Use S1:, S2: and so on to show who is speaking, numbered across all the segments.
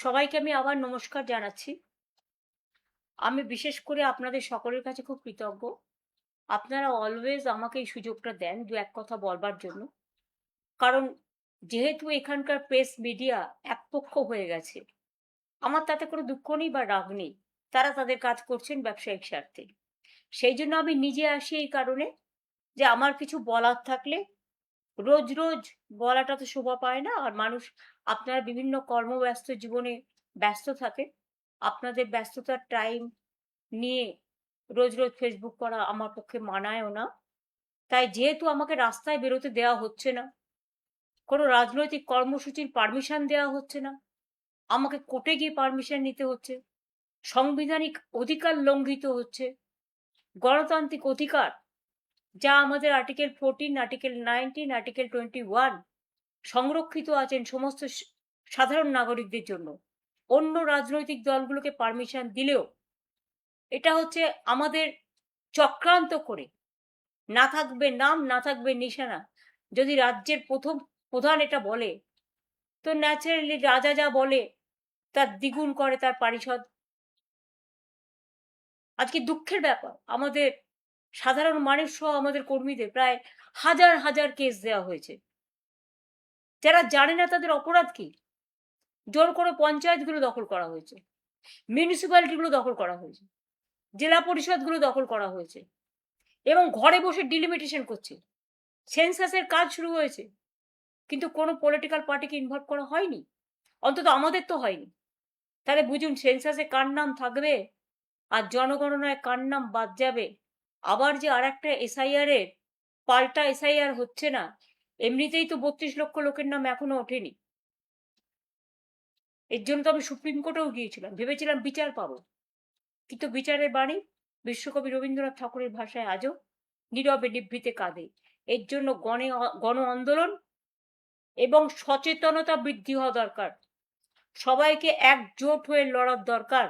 S1: সবাইকে আমি আবার নমস্কার জানাচ্ছি। আমি বিশেষ করে আপনাদের সকলের কাছে খুব কৃতজ্ঞ। আপনারা অলওয়েজ আমাকে এই সুযোগটা দেন দু এক কথা বলবার জন্য। কারণ যেহেতু এখানকার প্রেস মিডিয়া একপক্ষ হয়ে গেছে, আমার তাতে কোনো দুঃখ নেই বা রাগ নেই। তারা তাদের কাজ করছেন ব্যবসায়িক স্বার্থে। সেই জন্য আমি নিজে আসি এই কারণে যে আমার কিছু বলার থাকলে রোজ রোজ বলাটা তো শোভা পায় না। আর মানুষ, আপনারা বিভিন্ন কর্মব্যস্ত জীবনে ব্যস্ত থাকে, আপনাদের ব্যস্ততার টাইম নিয়ে রোজ রোজ ফেসবুক করা আমার পক্ষে মানায়ও না। তাই যেহেতু আমাকে রাস্তায় বেরোতে দেওয়া হচ্ছে না, কোনো রাজনৈতিক কর্মসূচির পারমিশন দেওয়া হচ্ছে না, আমাকে কোর্টে গিয়ে পারমিশন নিতে হচ্ছে, সাংবিধানিক অধিকার লঙ্ঘিত হচ্ছে, গণতান্ত্রিক অধিকার যা আমাদের আর্টিকেল 14, আর্টিকেল 19, আর্টিকেল 21 সংরক্ষিত আছেন সমস্ত সাধারণ নাগরিকদের জন্য, অন্য রাজনৈতিক দলগুলোকে পারমিশন দিলেও এটা হচ্ছে আমাদের চক্রান্ত করে, না থাকবে নাম, না থাকবে নিশানা। যদি রাজ্যের প্রথম প্রধান এটা বলে, তো ন্যাচারালি রাজা যা বলে তার দ্বিগুণ করে তার পারিষদ। আজকে দুঃখের ব্যাপার, আমাদের সাধারণ মানুষ সহ আমাদের কর্মীদের প্রায় হাজার হাজার কেস দেওয়া হয়েছে। যারা জানে না তাদের অপরাধ কি, জোর করে পঞ্চায়েতগুলো দখল করা হয়েছে, মিউনিসিপ্যালিটিগুলো দখল করা হয়েছে, জেলা পরিষদগুলো দখল করা হয়েছে, এবং ঘরে বসে ডিলিমিটেশন করছে। সেন্সাসের কাজ শুরু হয়েছে, কিন্তু কোনো পলিটিক্যাল পার্টিকে ইনভলভ করা হয়নি, অন্তত আমাদের তো হয়নি। তাহলে বুঝুন সেন্সাসে কার নাম থাকবে আর জনগণনায় কার নাম বাদ যাবে। আবার যে আর একটা এসআইআর এর পাল্টা এসআইআর হচ্ছে না, এমনিতেই তো 32 লক্ষ লোকের নাম এখনো ওঠেনি। এর জন্য তো আমি সুপ্রিম কোর্টেও গিয়েছিলাম, ভেবেছিলাম বিচার পাবো, কিন্তু বিচারের বাণী বিশ্বকবি রবীন্দ্রনাথ ঠাকুরের ভাষায় আজও নীরবে নিভৃতে কাঁদে। এর জন্য গণ আন্দোলন এবং সচেতনতা বৃদ্ধি হওয়া দরকার। সবাইকে একজোট হয়ে লড়ার দরকার।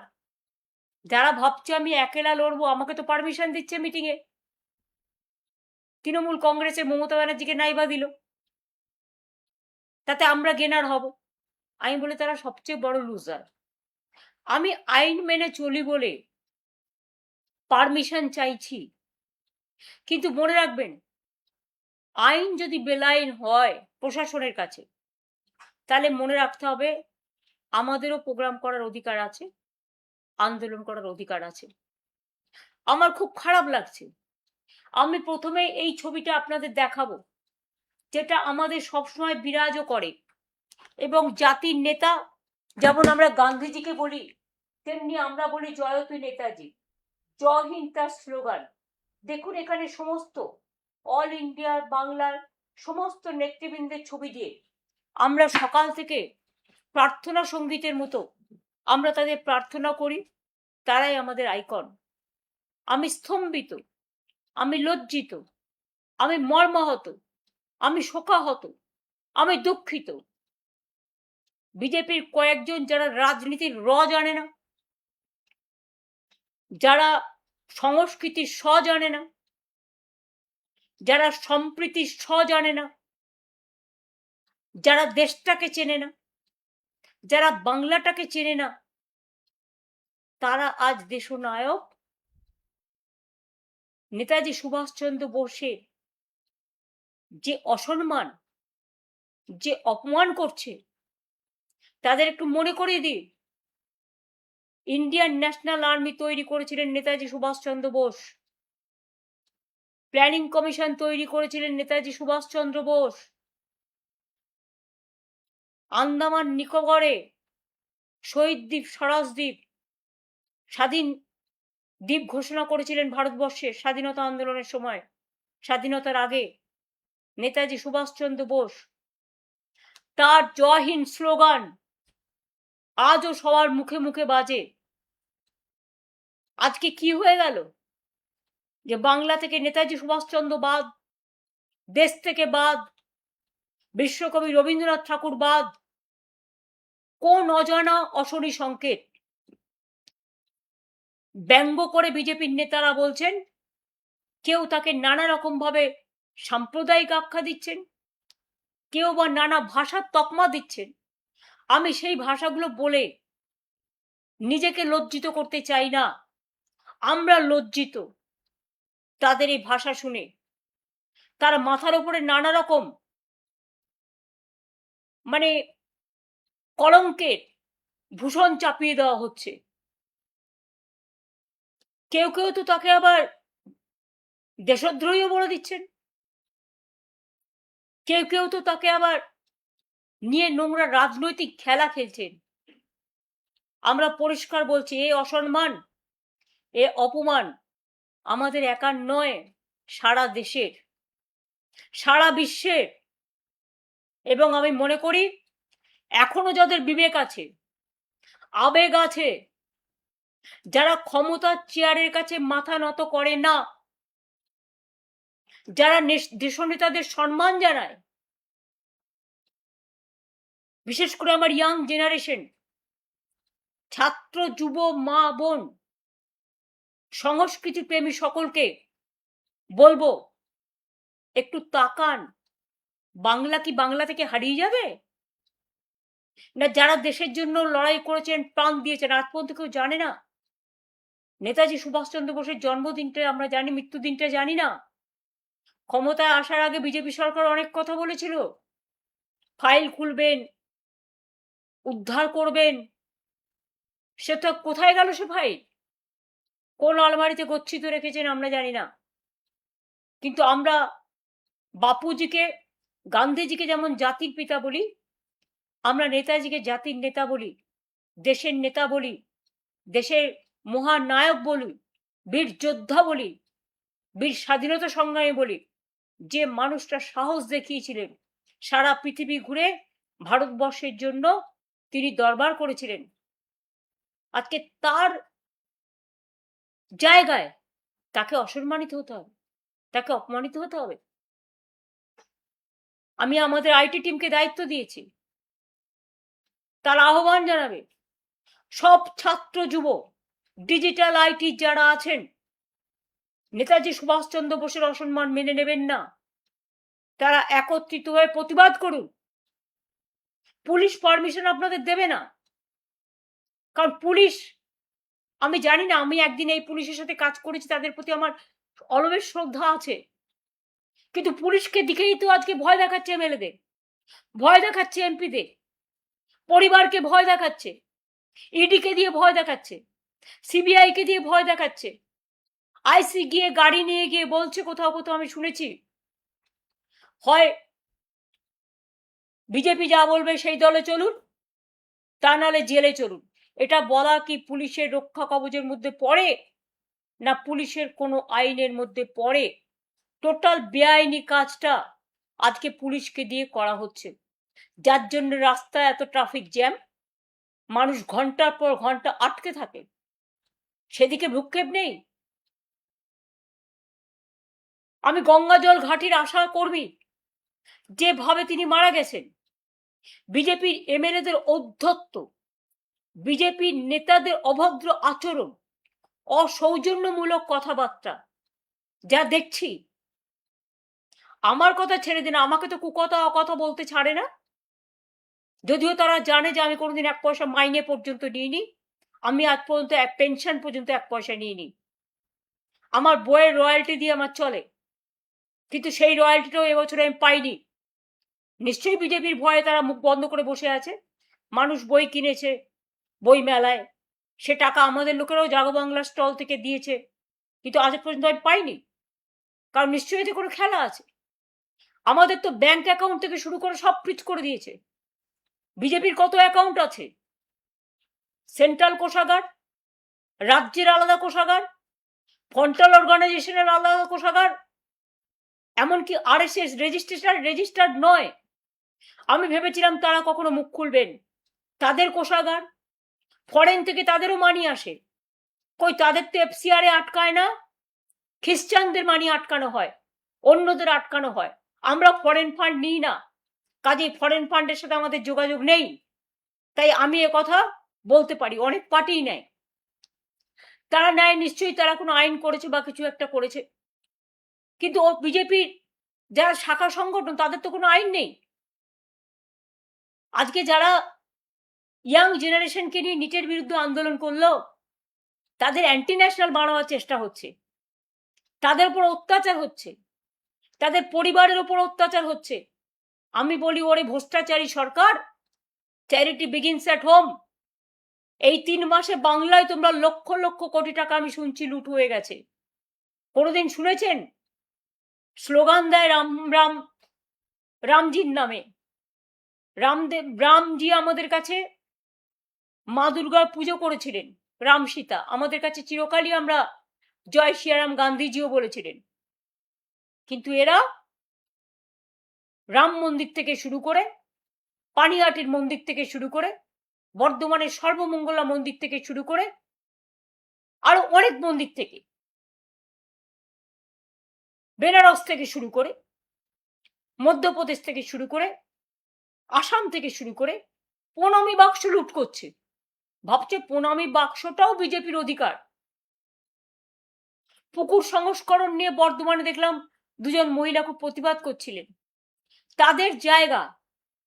S1: যারা ভাবছে আমি একেলা লড়বো, আমাকে তো পারমিশন দিচ্ছে মিটিংয়ে, তৃণমূল কংগ্রেসের মমতা ব্যানার্জিকে নাইবা দিল, তাতে আমরা গেনার হব। আমি বলে তারা সবচেয়ে বড় লুজার। আমি আইন মেনে চলি বলে পারমিশন চাইছি, কিন্তু মনে রাখবেন আইন যদি বেলাইন হয় প্রশাসনের কাছে, তাহলে মনে রাখতে হবে আমাদেরও প্রোগ্রাম করার অধিকার আছে, আন্দোলন করার অধিকার আছে। আমার খুব খারাপ লাগছে। আমি প্রথমে এই ছবিটা আপনাদের দেখাবো, যেটা আমাদের সবসময় বিরাজও করে, এবং জাতির নেতা যেমন আমরা গান্ধীজিকে বলি, তেমনি আমরা বলি জয়তু নেতাজি, জয় হিন্দ তার স্লোগান। দেখুন এখানে সমস্ত অল ইন্ডিয়ার বাংলার সমস্ত নেতৃবৃন্দের ছবি দিয়ে আমরা সকাল থেকে প্রার্থনা সঙ্গীতের মতো আমরা তাদের প্রার্থনা করি। তারাই আমাদের আইকন। আমি স্তম্ভিত, আমি লজ্জিত, আমি মর্মাহত, আমি শোকাহত, আমি দুঃখিত। বিজেপির কয়েকজন যারা রাজনীতির জানে না, যারা সংস্কৃতির জানে না, যারা সম্প্রীতির জানে না, যারা দেশটাকে চেনে না, যারা বাংলাটাকে চেনে না, তারা আজ দেশনায়ক নেতাজি সুভাষচন্দ্র বোসের যে অসম্মান, যে অপমান করছে, তাদের একটু মনে করিয়ে দিই, ইন্ডিয়ান ন্যাশনাল আর্মি তৈরি করেছিলেন নেতাজি সুভাষচন্দ্র বোস, প্ল্যানিং কমিশন তৈরি করেছিলেন নেতাজি সুভাষচন্দ্র বোস, আন্দামান নিকোবরে শহীদ দ্বীপ, স্বরাজ দ্বীপ, স্বাধীন দ্বীপ ঘোষণা করেছিলেন ভারতবর্ষের স্বাধীনতা আন্দোলনের সময়, স্বাধীনতার আগে নেতাজি সুভাষচন্দ্র বোস। তার জয় হিন্দ স্লোগান আজও সবার মুখে মুখে বাজে। আজকে কি হয়ে গেল যে বাংলা থেকে নেতাজি সুভাষচন্দ্র বাদ, দেশ থেকে বাদ, বিশ্বকবি রবীন্দ্রনাথ ঠাকুর বাদ, কোন অজানা অশনি সংকেত। ব্যঙ্গ করে বিজেপির নেতারা বলছেন কেউ তাকে নানা রকমভাবে সাম্প্রদায়িক আখ্যা দিচ্ছেন, কেউ বা নানা ভাষার তকমা দিচ্ছেন। আমি সেই ভাষাগুলো বলে নিজেকে লজ্জিত করতে চাই না। আমরা লজ্জিত তাদের এই ভাষা শুনে। তার মাথার উপরে নানা রকম মানে কলঙ্কের ভূষণ চাপিয়ে দেওয়া হচ্ছে। কেউ কেউ তো তাকে আবার দেশদ্রোহীও বলে দিচ্ছেন, কেউ কেউ তো তাকে আবার নিয়ে নোংরা রাজনৈতিক খেলা খেলছেন। আমরা পরিষ্কার বলছি, এ অসম্মান, এ অপমান আমাদের একার নয়, সারা দেশের, সারা বিশ্বের। এবং আমি মনে করি এখনো যাদের বিবেক আছে, আবেগ আছে, যারা ক্ষমতার চেয়ারের কাছে মাথা নত করে না, যারা দেশনেতাদের সম্মান জানায়, বিশেষ করে আমার ইয়াং জেনারেশন, ছাত্র, যুব, মা, বোন, সংস্কৃতি প্রেমী সকলকে বলবো, একটু তাকান। বাংলা কি বাংলা থেকে হারিয়ে যাবে? না যারা দেশের জন্য লড়াই করেছেন, প্রাণ দিয়েছেন, আজ পর্যন্ত কেউ জানে না? নেতাজি সুভাষচন্দ্র বোসের জন্মদিনটা আমরা জানি, মৃত্যুদিনটা জানি না? ক্ষমতায় আসার আগে বিজেপি সরকার অনেক কথা বলেছিল, ফাইল খুলবেন, উদ্ধার করবেন। সে তো কোথায় গেল সে ফাইল? কোন আলমারিতে গচ্ছিত রেখেছেন আমরা জানি না। কিন্তু আমরা বাপুজিকে, গান্ধীজিকে যেমন জাতির পিতা বলি, আমরা নেতাজিকে জাতির নেতা বলি, দেশের নেতা বলি, দেশের মহানায়ক বলি, বীর যোদ্ধা বলি, বীর স্বাধীনতা সংগ্রামী বলি। যে মানুষটা সাহস দেখিয়েছিলেন, সারা পৃথিবী ঘুরে ভারতবর্ষের জন্য তিনি দরবার করেছিলেন, আজকে তার জায়গায় তাকে অসম্মানিত হতে হবে, তাকে অপমানিত হতে হবে? আমি আমাদের আইটি টিমকে দায়িত্ব দিয়েছি, তারা আহ্বান জানাবে সব ছাত্র, যুব, ডিজিটাল আইটি যারা আছেন, নেতাজি সুভাষচন্দ্র বোসের অসম্মান মেনে নেবেন না, তারা একত্রিত হয়ে প্রতিবাদ করুন। পুলিশ পারমিশন আপনাদের দেবে না, কারণ পুলিশ, আমি জানি না, আমি একদিন এই পুলিশের সাথে কাজ করেছি, তাদের প্রতি আমার অলবেশ শ্রদ্ধা আছে, কিন্তু পুলিশকে দিকেই তো আজকে ভয় দেখাচ্ছে এমএলএদের, ভয় দেখাচ্ছে এমপিদের, পরিবারকে ভয় দেখাচ্ছে, ইডিকে দিয়ে ভয় দেখাচ্ছে, সিবিআইকে দিয়ে ভয় দেখাচ্ছে, আইসি গিয়ে গাড়ি নিয়ে গিয়ে বলছে কোথাও কোথাও, আমি শুনেছি, হয় বিজেপি যা বলবে সেই দলে চলুন, তা নাহলে জেলে চলুন। এটা বলা কি পুলিশের রক্ষা কবচের মধ্যে পড়ে? না পুলিশের কোনো আইনের মধ্যে পড়ে? টোটাল বেআইনি কাজটা আজকে পুলিশকে দিয়ে করা হচ্ছে, যার জন্য রাস্তায় এত ট্রাফিক জ্যাম, মানুষ ঘন্টার পর ঘন্টা আটকে থাকে, সেদিকে ভ্রুক্ষেপ নেই। আমি গঙ্গাজল ঘাটির আশা কর্মী, যেভাবে তিনি মারা গেছেন, বিজেপির এমএলএদের ঔদ্ধত্য, বিজেপির নেতাদের অভদ্র আচরণ, অসৌজন্যমূলক কথাবার্তা যা দেখছি, আমার কথা ছেড়ে দিন, আমাকে তো কুকথা অকথা বলতে ছাড়ে না। যদিও তারা জানে যে আমি কোনোদিন 1 পয়সা মাইনে পর্যন্ত নিইনি, আমি আজ পর্যন্ত এক পেনশন পর্যন্ত 1 পয়সা নিইনি, আমার বইয়ের রয়্যালটি দিয়ে আমার চলে, কিন্তু সেই রয়্যালটিটাও এবছর আমি পাইনি। নিশ্চয়ই বিজেপির ভয়ে তারা মুখ বন্ধ করে বসে আছে। মানুষ বই কিনেছে বই মেলায়, সে টাকা আমাদের লোকেরাও জাগো বাংলার স্টল থেকে দিয়েছে, কিন্তু আজ পর্যন্ত আমি পাইনি, কারণ নিশ্চয়ই এতে কোনো খেলা আছে। আমাদের তো ব্যাংক অ্যাকাউন্ট থেকে শুরু করে সব ফ্রিজ করে দিয়েছে। বিজেপির কত অ্যাকাউন্ট আছে? সেন্ট্রাল কোষাগার, রাজ্যের আলাদা কোষাগার, ফন্টাল অর্গানাইজেশনের আলাদা কোষাগার, এমনকি আরএসএস রেজিস্টার্ড নয়। আমি ভেবেছিলাম তারা কখনো মুখ খুলবেন, তাদের কোষাগার, ফরেন থেকে তাদেরও মানি আসে, কই তাদের তো এফসিআর এ আটকায় না, খ্রিস্টানদের মানি আটকানো হয়, অন্যদের আটকানো হয়, আমরা ফরেন ফান্ড নিই না, কাজেই ফরেন ফান্ডের সাথে আমাদের যোগাযোগ নেই। তাই আমি কথা বলতে পারি, অনেক পার্টিই নেয়, তারা নেয় নিশ্চয়ই, তারা কোনো আইন করেছে বা কিছু একটা করেছে। কিন্তু ও বিজেপির যারা শাখা সংগঠন তাদের তো কোনো আইন নেই। আজকে যারা ইয়াং জেনারেশনকে নিয়ে নিটের বিরুদ্ধে আন্দোলন করলো তাদের অ্যান্টি ন্যাশনাল বানানোর চেষ্টা হচ্ছে, তাদের উপর অত্যাচার হচ্ছে, তাদের পরিবারের উপর অত্যাচার হচ্ছে। আমি বলি ওরে ভ্রষ্টাচারী সরকার, চ্যারিটি বিগিনস অ্যাট হোম। এই 3 মাসে বাংলায় তোমরা লক্ষ লক্ষ কোটি টাকা আমি শুনছি লুট হয়ে গেছে। কোনোদিন শুনেছেন স্লোগান দেয় রাম রাম রামজির নামে? রামজি আমাদের কাছে মা দুর্গার পুজো করেছিলেন, রাম সীতা আমাদের কাছে চিরকালই আমরা জয় শ্রীরাম গান্ধীজিও বলেছিলেন। কিন্তু এরা রাম মন্দির থেকে শুরু করে, পানিহাটির মন্দির থেকে শুরু করে, বর্ধমানের সর্বমঙ্গলা মন্দির থেকে শুরু করে, আরো অনেক মন্দির থেকে, বেনারস থেকে শুরু করে, মধ্যপ্রদেশ থেকে শুরু করে, আসাম থেকে শুরু করে প্রণামী বাক্স লুট করছে। ভাবছে প্রণামী বাক্সটাও বিজেপির অধিকার। পুকুর সংস্করণ নিয়ে বর্ধমানে দেখলাম 2জন মহিলা খুব প্রতিবাদ করছিলেন, তাদের জায়গা,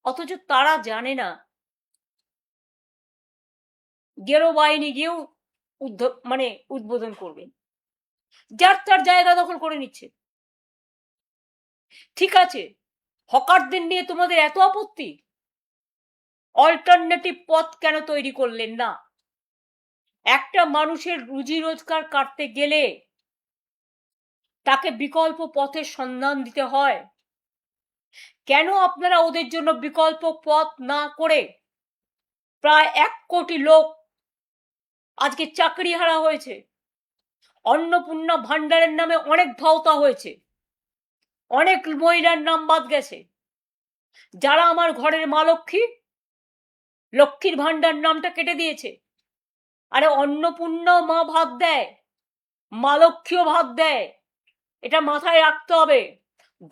S1: অথচ তারা জানে না গেরো বাহিনী গিয়েও উদ্বোধন করবেন। যার তার জায়গা দখল করে নিচ্ছে। ঠিক আছে, হকারদের নিয়ে তোমাদের এত আপত্তি, অল্টারনেটিভ পথ কেন তৈরি করলেন না? একটা মানুষের রুজি রোজগার কাটতে গেলে তাকে বিকল্প পথের সন্ধান দিতে হয়। কেন আপনারা ওদের জন্য বিকল্প পথ না করে প্রায় 1 কোটি লোক আজকে চাকরি হারা হয়েছে, অন্নপূর্ণা ভান্ডারের নামে অনেক ভাওতা হয়েছে, অনেক মহিলার নাম বাদ গেছে। যারা আমার ঘরের মা লক্ষ্মী, লক্ষ্মীর ভান্ডার নামটা কেটে দিয়েছে। আরে অন্নপূর্ণা মা ভাত দেয়, মা লক্ষ্মীও ভাত দেয়, এটা মাথায় রাখতে হবে।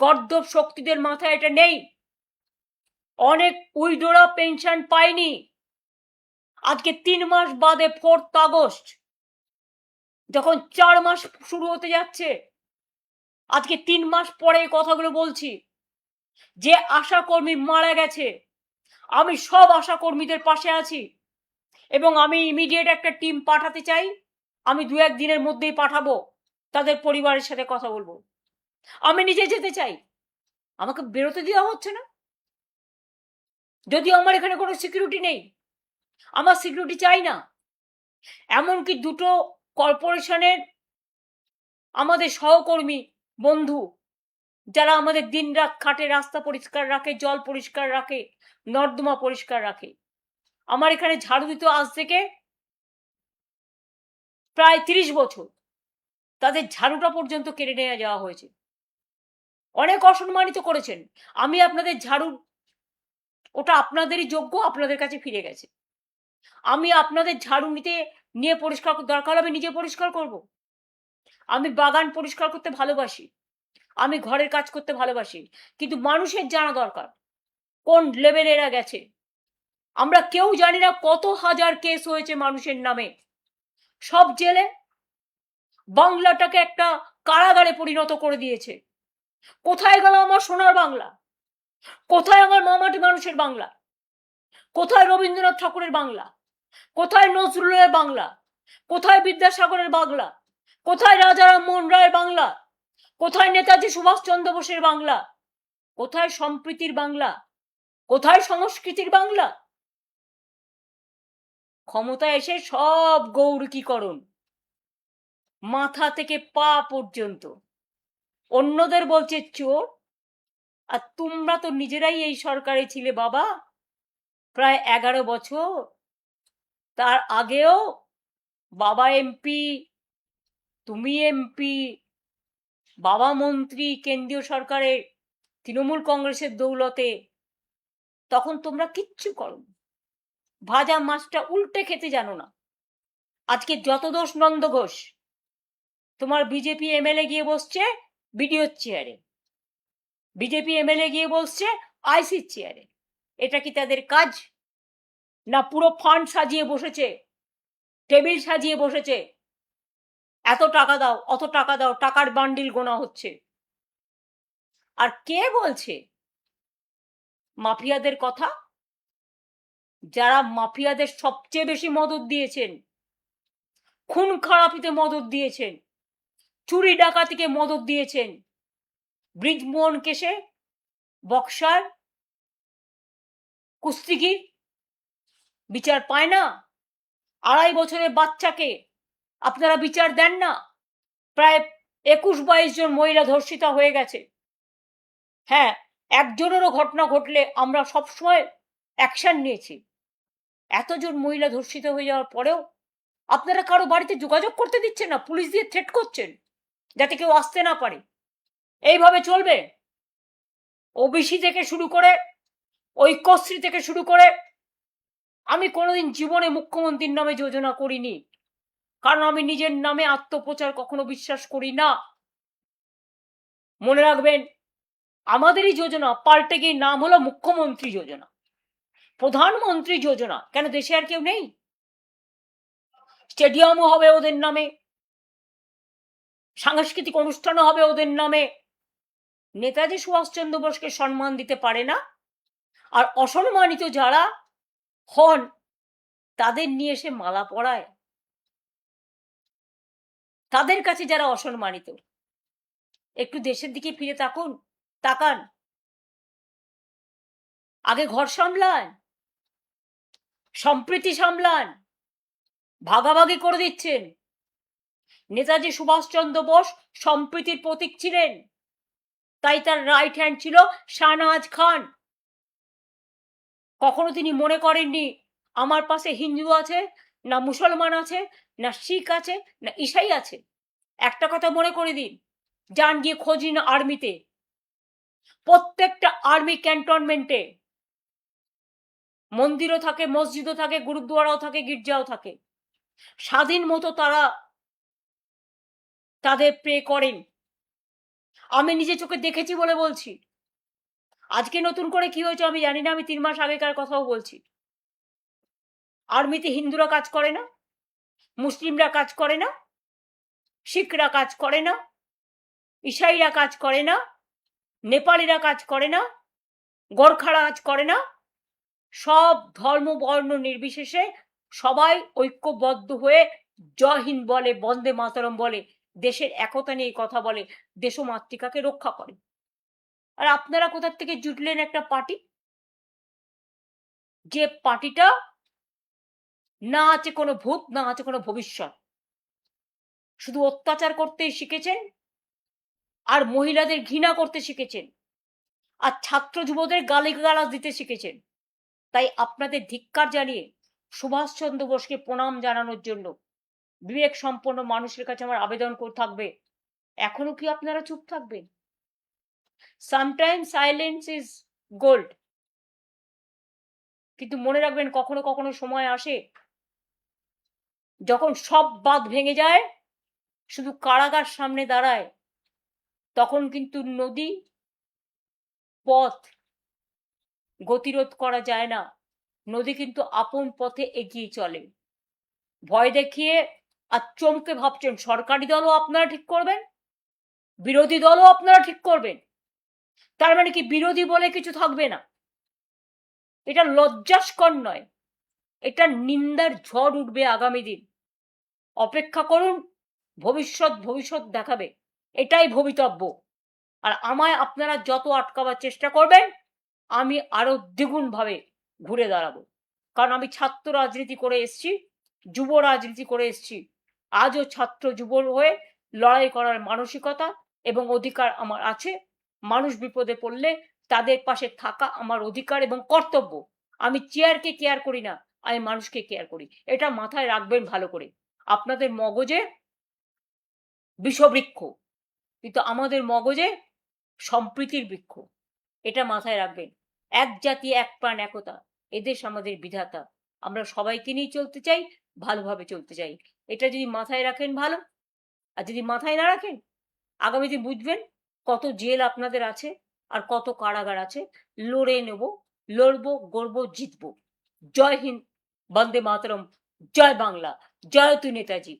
S1: গর্দভ শক্তিদের মাথায় এটা নেই। অনেক উইডোরা পেনশন পায়নি। আজকে 3 মাস বাদে 4th আগস্ট, যখন 4 মাস শুরু হতে যাচ্ছে, আজকে 3 মাস পরে এই কথাগুলো বলছি। যে আশাকর্মী মারা গেছে, আমি সব আশাকর্মীদের পাশে আছি এবং আমি ইমিডিয়েট একটা টিম পাঠাতে চাই। আমি 2-1 দিনের মধ্যেই পাঠাবো, তাদের পরিবারের সাথে কথা বলবো। আমি নিজে যেতে চাই, আমাকে বেরোতে দেওয়া হচ্ছে না। যদিও আমার এখানে কোনো সিকিউরিটি নেই, আমার সিকিউরিটি চাই না। এমনকি 2টো কর্পোরেশনের আমাদের সহকর্মী বন্ধু, যারা আমাদের দিনরাত খাটে, রাস্তা পরিষ্কার রাখে, জল পরিষ্কার রাখে, নর্দমা পরিষ্কার রাখে, আমার এখানে ঝাড়ু দিতে আজ থেকে প্রায় 30 বছর, তাদের ঝাড়ুটা পর্যন্ত কেড়ে নিয়ে যাওয়া হয়েছে। অনেক অসম্মানিত করেছেন। আমি আপনাদের ঝাড়ু, ওটা আপনাদেরই যোগ্য, আপনাদের কাছে ফিরে গেছে। আমি আপনাদের ঝাড়ু নিয়ে পরিষ্কার, দরকার হবে নিজে পরিষ্কার করব। আমি বাগান পরিষ্কার করতে ভালোবাসি, আমি ঘরের কাজ করতে ভালোবাসি, কিন্তু মানুষের জানা দরকার কোন লেভেলে এরা গেছে। আমরা কেউ জানি না কত হাজার কেস হয়েছে মানুষের নামে, সব জেলে। বাংলাটাকে একটা কারাগারে পরিণত করে দিয়েছে। কোথায় গেল আমার সোনার বাংলা? কোথায় আমার মামাটি মানুষের বাংলা? কোথায় রবীন্দ্রনাথ ঠাকুরের বাংলা? কোথায় নজরুলের বাংলা? কোথায় বিদ্যাসাগরের বাংলা? কোথায় রাজা রামমোহন রায়ের বাংলা? কোথায় নেতাজি সুভাষচন্দ্র বোসের বাংলা? কোথায় সম্প্রীতির বাংলা? কোথায় সংস্কৃতির বাংলা? ক্ষমতায় এসে সব গৌরকীকরণ, মাথা থেকে পা পর্যন্ত। অন্যদের বলছে চোর, আর তোমরা তো নিজেরাই এই সরকারে ছিলে বাবা প্রায় 11 বছর। তার আগেও বাবা এমপি, তুমি এমপি, বাবা মন্ত্রী কেন্দ্রীয় সরকারে তৃণমূল কংগ্রেসের দৌলতে। তখন তোমরা কিচ্ছু করো, ভাজা মাছটা উল্টে খেতে জানো না। আজকে যত দোষ নন্দ ঘোষ, তোমার বিজেপি এমএলএ গিয়ে বসছে বিডিওর চেয়ারে, বিজেপি এমএলএ গিয়ে বসছে আইসির চেয়ারে। এটা কি তাদের কাজ? না পুরো ফান্ড সাজিয়ে বসেছে, টেবিল সাজিয়ে বসেছে, এত টাকা দাও, অত টাকা দাও, টাকার বান্ডিল গোনা হচ্ছে। আর কে বলছে মাফিয়াদের কথা? যারা মাফিয়াদের সবচেয়ে বেশি মদত দিয়েছেন, খুন খারাপিতে মদত দিয়েছেন, চুরি ডাকাতিকে মদত দিয়েছেন, ব্রিজমোহন কেসে বক্সার, কুস্তিগির বিচার পায় না, 2.5 বছরের বাচ্চাকে আপনারা বিচার দেন না, প্রায় 21-22 জন মহিলা ধর্ষিতা হয়ে গেছে। হ্যাঁ, একজনেরও ঘটনা ঘটলে আমরা সবসময় অ্যাকশন নিয়েছি। এতজন মহিলা ধর্ষিত হয়ে যাওয়ার পরেও আপনারা কারো বাড়িতে যোগাযোগ করতে দিচ্ছেন না, পুলিশ দিয়ে থ্রেট করছেন যাতে কেউ আসতে না পারে। এইভাবে চলবে? ওবিসি থেকে শুরু করে, ঐক্যশ্রী থেকে শুরু করে, আমি কোনোদিন জীবনে মুখ্যমন্ত্রীর নামে যোজনা করিনি, কারণ আমি নিজের নামে আত্মপ্রচার কখনো বিশ্বাস করি না। মনে রাখবেন, আমাদেরই যোজনা পাল্টে গিয়ে নাম হলো মুখ্যমন্ত্রী যোজনা, প্রধানমন্ত্রী যোজনা। কেন দেশে আর কেউ নেই? স্টেডিয়ামও হবে ওদের নামে, সাংস্কৃতিক অনুষ্ঠানও হবে ওদের নামে। নেতাজি সুভাষচন্দ্র বোসকে সম্মান দিতে পারে না, আর অসম্মানিত যারা হন তাদের নিয়ে এসে মালা পরায়। তাদের কাছে যারা অসম্মানিত, একটু দেশের দিকে ফিরে তাকান। আগে ঘর সামলান, সম্প্রীতি সামলান। ভাগাভাগি করে দিচ্ছেন। নেতাজি সুভাষচন্দ্র বোস সম্প্রীতির প্রতীক ছিলেন, তাই তার রাইট হ্যান্ড ছিল শাহনওয়াজ খান। কখনো তিনি মনে করেননি আমার পাশে হিন্দু আছে, না মুসলমান আছে, না শিখ আছে, না ঈসাই আছে। একটা কথা মনে করে দিন, যান গিয়ে খোঁজ নিন আর্মিতে, প্রত্যেকটা আর্মি ক্যান্টনমেন্টে মন্দিরও থাকে, মসজিদও থাকে, গুরুদ্বারাও থাকে, গির্জাও থাকে। স্বাধীন মতো তারা তাদের প্রে করেন। আমি নিজে চোখে দেখেছি বলে বলছি। আজকে নতুন করে কি হয়েছে আমি জানি না, আমি 3 মাস আগেকার কথাও বলছি। আর্মিতে হিন্দুরা কাজ করে না, মুসলিমরা কাজ করে না, শিখরা কাজ করে না, ঈসাইরা কাজ করে না, নেপালিরা কাজ করে না, গোর্খারা কাজ করে না। সব ধর্ম বর্ণ নির্বিশেষে সবাই ঐক্যবদ্ধ হয়ে জয় হিন্দ বলে, বন্দে মাতরম বলে, দেশের একতা নিয়ে কথা বলে, দেশ ও মাতৃকাকে রক্ষা করে। আর আপনারা কোথা থেকে জুটলেন একটা পার্টি, যে পার্টিটা না আছে কোনো ভূত, না আছে কোনো ভবিষ্যৎ, শুধু অত্যাচার করতেই শিখেছেন, আর মহিলাদের ঘৃণা করতে শিখেছেন, আর ছাত্র যুবদের গালিগালাজ দিতে শিখেছেন। তাই আপনাদের ধিক্কার জানিয়ে সুভাষচন্দ্র বোসকে প্রণাম জানানোর জন্য বিবেক সম্পন্ন মানুষের কাছে আমার আবেদন করে থাকবে, এখনো কি আপনারা চুপ থাকবেন? Sometime silence is gold. কিন্তু মনে রাখবেন, কখনো কখনো সময় আসে যখন সব বাঁধ ভেঙে যায়, শুধু কারাগার সামনে দাঁড়ায়, তখন কিন্তু নদী পথ গতিরোধ করা যায় না। নদী কিন্তু আপন পথে এগিয়ে চলে। ভয় দেখিয়ে আর চমকে ভাবছেন সরকারি দলও আপনারা ঠিক করবেন, বিরোধী দলও আপনারা ঠিক করবেন, তার মানে কি বিরোধী বলে কিছু থাকবে না? এটা লজ্জাস্কর নয়, এটা নিন্দার ঝড় উঠবে আগামী দিন। অপেক্ষা করুন, ভবিষ্যৎ দেখাবে, এটাই ভবিতব্য। আর আমায় আপনারা যত আটকাবার চেষ্টা করবেন, আমি আরো দ্বিগুণ ভাবে ঘুরে দাঁড়াবো। কারণ আমি ছাত্র রাজনীতি করে এসছি, যুব রাজনীতি করে এসছি। আজও ছাত্র যুব হয়ে লড়াই করার মানসিকতা এবং অধিকার আমার আছে। মানুষ বিপদে পড়লে তাদের পাশে থাকা আমার অধিকার এবং কর্তব্য। আমি চেয়ারকে কেয়ার করি না, আমি মানুষকে কেয়ার করি। এটা মাথায় রাখবেন ভালো করে। আপনাদের মগজে বিষবৃক্ষ, কিন্তু আমাদের মগজে সম্প্রীতির বৃক্ষ। এটা মাথায় রাখবেন। এক জাতি, এক প্রাণ, একতা, এদেশ আমাদের বিধাতা। আমরা সবাইকে নিয়ে চলতে চাই, ভালোভাবে চলতে চাই। এটা যদি মাথায় রাখেন ভালো, আর যদি মাথায় না রাখেন, আগামী দিন বুঝবেন কত জেল আপনাদের আছে আর কত কারাগার আছে। লড়ে নেব, লড়বো, গড়বো, জিতবো। জয় হিন্দ, বন্দে মাতরম, জয় বাংলা, জয় তু নেতাজি।